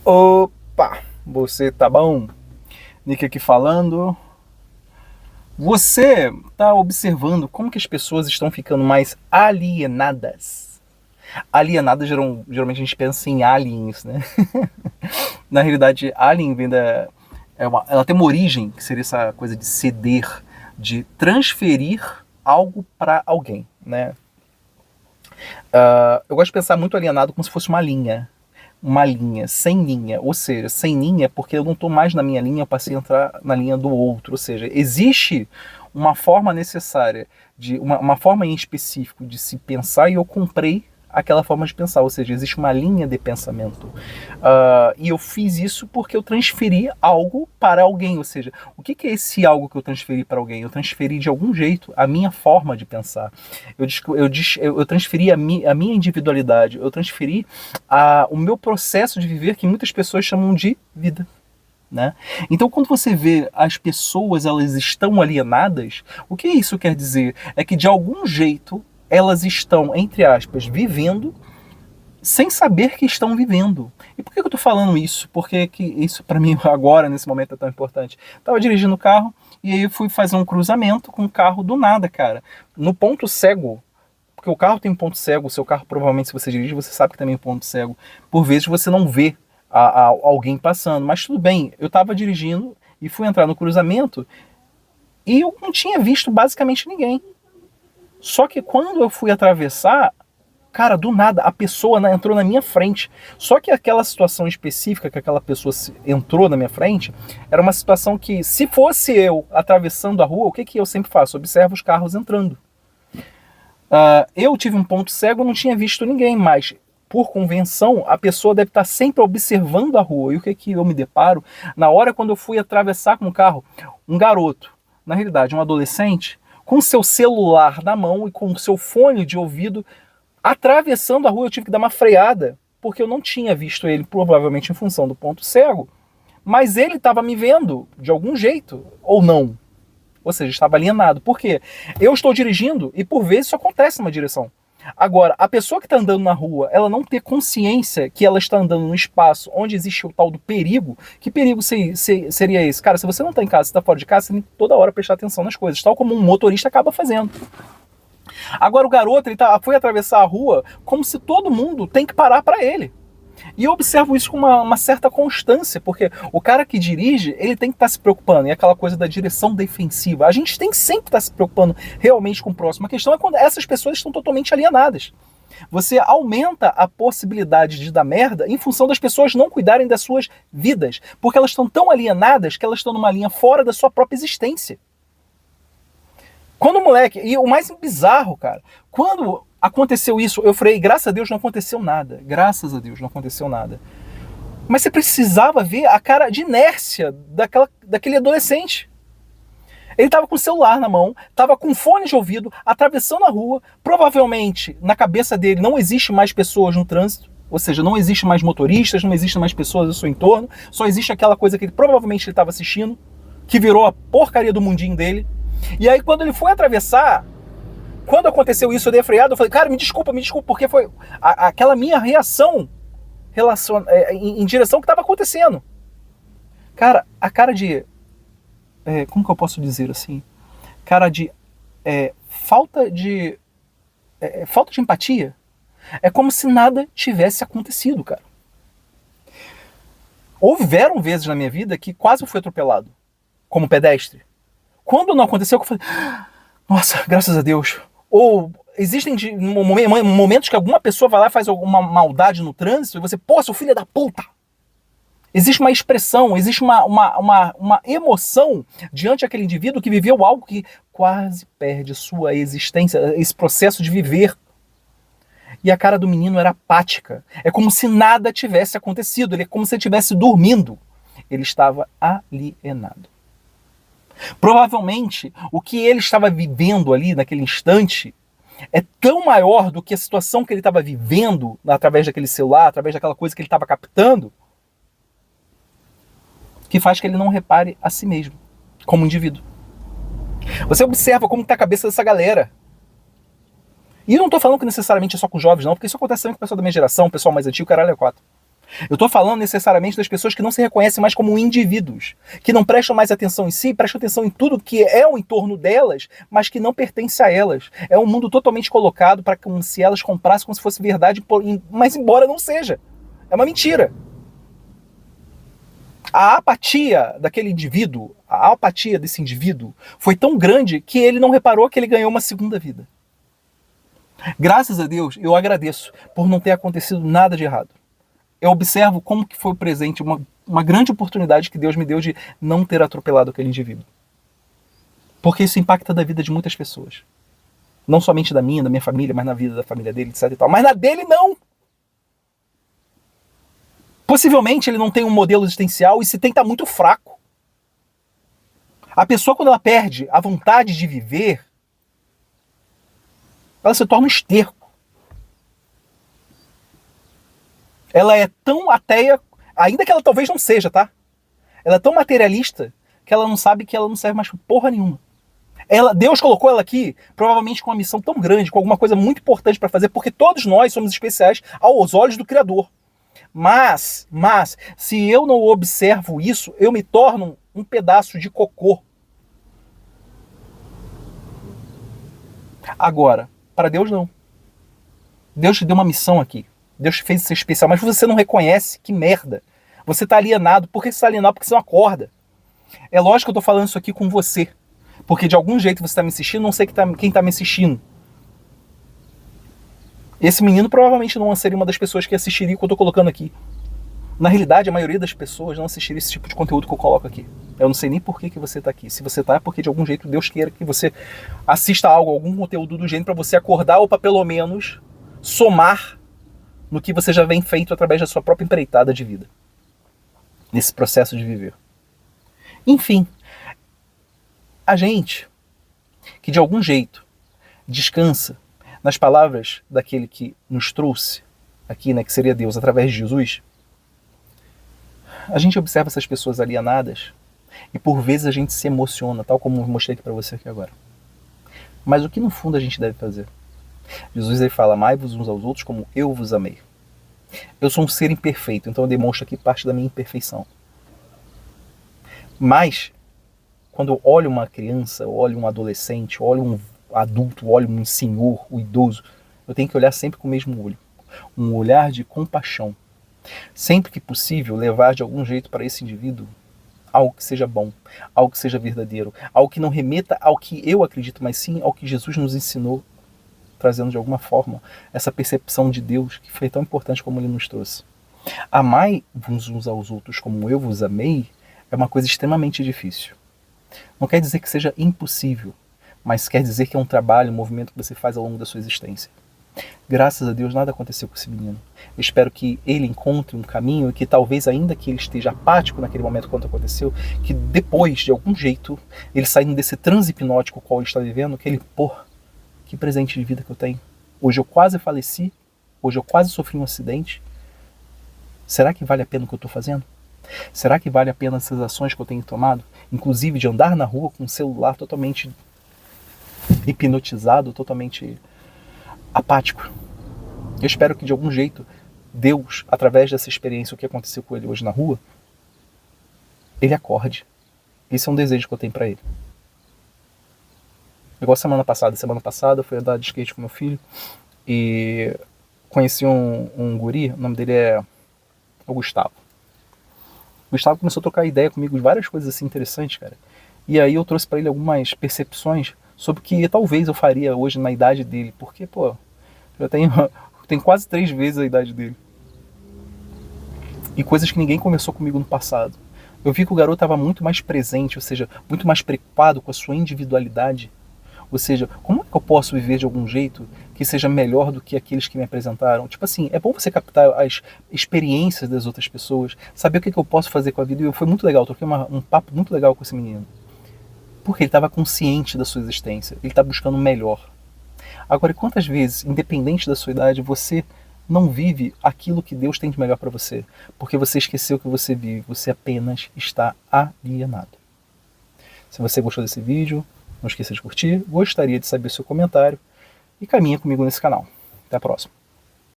Opa, você tá bom? Nick aqui falando. Você tá observando como que as pessoas estão ficando mais alienadas? Alienadas, geralmente a gente pensa em aliens, né? Na realidade, alien vem da... ela tem uma origem, que seria essa coisa de ceder, de transferir algo para alguém, né? Eu gosto de pensar muito alienado como se fosse uma linha, sem linha, ou seja, sem linha é porque eu não estou mais na minha linha, eu passei a entrar na linha do outro, ou seja, existe uma forma necessária, uma forma em específico de se pensar e eu comprei aquela forma de pensar, ou seja, existe uma linha de pensamento. E eu fiz isso porque eu transferi algo para alguém, ou seja, o que é esse algo que eu transferi para alguém? Eu transferi de algum jeito a minha forma de pensar. Eu transferi a minha individualidade, eu transferi o meu processo de viver que muitas pessoas chamam de vida. Né? Então, quando você vê as pessoas elas estão alienadas, o que isso quer dizer? É que de algum jeito elas estão, entre aspas, vivendo sem saber que estão vivendo. E por que eu estou falando isso? Porque que isso para mim agora, nesse momento, é tão importante. Estava dirigindo o carro e aí eu fui fazer um cruzamento com o carro do nada, cara. No ponto cego, porque o carro tem um ponto cego, o seu carro provavelmente, se você dirige, você sabe que também é um ponto cego. Por vezes você não vê alguém passando, mas tudo bem, eu estava dirigindo e fui entrar no cruzamento e eu não tinha visto basicamente ninguém. Só que quando eu fui atravessar, cara, do nada, a pessoa entrou na minha frente. Só que aquela situação específica que aquela pessoa entrou na minha frente, era uma situação que, se fosse eu atravessando a rua, o que eu sempre faço? Observo os carros entrando. Eu tive um ponto cego, não tinha visto ninguém, mas por convenção, a pessoa deve estar sempre observando a rua. E o que eu me deparo? Na hora quando eu fui atravessar com o carro, um garoto, na realidade um adolescente, com seu celular na mão e com seu fone de ouvido, atravessando a rua, eu tive que dar uma freada, porque eu não tinha visto ele, provavelmente em função do ponto cego, mas ele estava me vendo de algum jeito, ou não. Ou seja, estava alienado. Por quê? Eu estou dirigindo e por vezes isso acontece numa direção. Agora, a pessoa que está andando na rua, ela não ter consciência que ela está andando num espaço onde existe o tal do perigo, que perigo seria esse? Cara, se você não está em casa, se está fora de casa, você tem que toda hora prestar atenção nas coisas, tal como um motorista acaba fazendo. Agora o garoto foi atravessar a rua como se todo mundo tem que parar para ele. E eu observo isso com uma certa constância, porque o cara que dirige, ele tem que estar se preocupando, e aquela coisa da direção defensiva. A gente tem que sempre estar se preocupando realmente com o próximo. A questão é quando essas pessoas estão totalmente alienadas. Você aumenta a possibilidade de dar merda em função das pessoas não cuidarem das suas vidas, porque elas estão tão alienadas que elas estão numa linha fora da sua própria existência. Quando o moleque, e o mais bizarro, cara, quando aconteceu isso, eu falei, graças a Deus não aconteceu nada. Graças a Deus não aconteceu nada. Mas você precisava ver a cara de inércia daquele adolescente. Ele estava com o celular na mão, estava com fone de ouvido, atravessando a rua. Provavelmente, na cabeça dele, não existe mais pessoas no trânsito. Ou seja, não existe mais motoristas, não existe mais pessoas no seu entorno. Só existe aquela coisa que provavelmente ele estava assistindo, que virou a porcaria do mundinho dele. E aí, quando ele foi atravessar, quando aconteceu isso, eu dei a freada, eu falei, cara, me desculpa, porque foi aquela minha reação em direção ao que estava acontecendo. Cara, a cara de... como que eu posso dizer assim? Cara de... falta de empatia. É como se nada tivesse acontecido, cara. Houveram vezes na minha vida que quase eu fui atropelado, como pedestre. Quando não aconteceu, eu falei, nossa, graças a Deus. Ou existem momentos que alguma pessoa vai lá e faz alguma maldade no trânsito e você, pô, seu filho é da puta. Existe uma expressão, existe uma emoção diante daquele indivíduo que viveu algo que quase perde sua existência, esse processo de viver. E a cara do menino era apática. É como se nada tivesse acontecido, é como se ele estivesse dormindo. Ele estava alienado. Provavelmente, o que ele estava vivendo ali naquele instante é tão maior do que a situação que ele estava vivendo através daquele celular, através daquela coisa que ele estava captando, que faz que ele não repare a si mesmo, como indivíduo. Você observa como está a cabeça dessa galera. E eu não estou falando que necessariamente é só com jovens, não, porque isso acontece também com o pessoal da minha geração, o pessoal mais antigo, caralho, é quatro. Eu estou falando necessariamente das pessoas que não se reconhecem mais como indivíduos, que não prestam mais atenção em si, prestam atenção em tudo que é o entorno delas, mas que não pertence a elas. É um mundo totalmente colocado para como se elas comprassem como se fosse verdade, mas embora não seja. É uma mentira. A apatia daquele indivíduo, a apatia desse indivíduo foi tão grande que ele não reparou que ele ganhou uma segunda vida. Graças a Deus, eu agradeço por não ter acontecido nada de errado. Eu observo como que foi o presente, uma grande oportunidade que Deus me deu de não ter atropelado aquele indivíduo. Porque isso impacta da vida de muitas pessoas. Não somente da minha família, mas na vida da família dele, etc e tal. Mas na dele, não! Possivelmente ele não tem um modelo existencial e se tem, tá muito fraco. A pessoa, quando ela perde a vontade de viver, ela se torna um esterco. Ela é tão ateia, ainda que ela talvez não seja, tá? Ela é tão materialista que ela não sabe que ela não serve mais pra porra nenhuma. Deus colocou ela aqui, provavelmente com uma missão tão grande, com alguma coisa muito importante para fazer, porque todos nós somos especiais aos olhos do Criador. Mas, se eu não observo isso, eu me torno um pedaço de cocô. Agora, para Deus não. Deus te deu uma missão aqui. Deus te fez ser especial, mas você não reconhece, que merda. Você está alienado. Por que você está alienado? Porque você não acorda. É lógico que eu estou falando isso aqui com você. Porque de algum jeito você está me assistindo, não sei quem está me assistindo. Esse menino provavelmente não seria uma das pessoas que assistiria o que eu estou colocando aqui. Na realidade, a maioria das pessoas não assistiria esse tipo de conteúdo que eu coloco aqui. Eu não sei nem por que você está aqui. Se você está, é porque de algum jeito Deus queira que você assista algo, algum conteúdo do gênero para você acordar ou para pelo menos somar no que você já vem feito através da sua própria empreitada de vida. Nesse processo de viver. Enfim, a gente que de algum jeito descansa nas palavras daquele que nos trouxe aqui, né, que seria Deus, através de Jesus, a gente observa essas pessoas alienadas e por vezes a gente se emociona, tal como eu mostrei aqui para você aqui agora. Mas o que no fundo a gente deve fazer? Jesus ele fala, amai-vos uns aos outros como eu vos amei. Eu sou um ser imperfeito, então eu demonstro aqui parte da minha imperfeição. Mas, quando eu olho uma criança, eu olho um adolescente, eu olho um adulto, eu olho um senhor, um idoso, eu tenho que olhar sempre com o mesmo olho. Um olhar de compaixão. Sempre que possível, levar de algum jeito para esse indivíduo algo que seja bom, algo que seja verdadeiro, algo que não remeta ao que eu acredito, mas sim ao que Jesus nos ensinou, trazendo de alguma forma essa percepção de Deus que foi tão importante como ele nos trouxe. Amai-vos uns aos outros como eu vos amei é uma coisa extremamente difícil. Não quer dizer que seja impossível, mas quer dizer que é um trabalho, um movimento que você faz ao longo da sua existência. Graças a Deus nada aconteceu com esse menino. Eu espero que ele encontre um caminho e que talvez ainda que ele esteja apático naquele momento quando aconteceu, que depois, de algum jeito, ele saindo desse transe hipnótico qual ele está vivendo, que ele, que presente de vida que eu tenho. Hoje eu quase faleci, hoje eu quase sofri um acidente. Será que vale a pena o que eu estou fazendo? Será que vale a pena essas ações que eu tenho tomado? Inclusive de andar na rua com o celular totalmente hipnotizado, totalmente apático. Eu espero que de algum jeito Deus, através dessa experiência, o que aconteceu com ele hoje na rua, ele acorde. Esse é um desejo que eu tenho para ele. Igual semana passada eu fui andar de skate com meu filho e conheci um guri, o nome dele é o Gustavo. O Gustavo começou a trocar ideia comigo de várias coisas assim interessantes, cara. E aí eu trouxe para ele algumas percepções sobre o que talvez eu faria hoje na idade dele, porque, eu tenho quase 3 vezes a idade dele. E coisas que ninguém conversou comigo no passado. Eu vi que o garoto estava muito mais presente, ou seja, muito mais preocupado com a sua individualidade. Ou seja, como é que eu posso viver de algum jeito que seja melhor do que aqueles que me apresentaram? Tipo assim, é bom você captar as experiências das outras pessoas, saber o que eu posso fazer com a vida. E foi muito legal, troquei um papo muito legal com esse menino. Porque ele estava consciente da sua existência, ele está buscando o melhor. Agora, quantas vezes, independente da sua idade, você não vive aquilo que Deus tem de melhor para você? Porque você esqueceu que você vive, você apenas está alienado. Se você gostou desse vídeo, não esqueça de curtir, gostaria de saber o seu comentário e caminha comigo nesse canal. Até a próxima.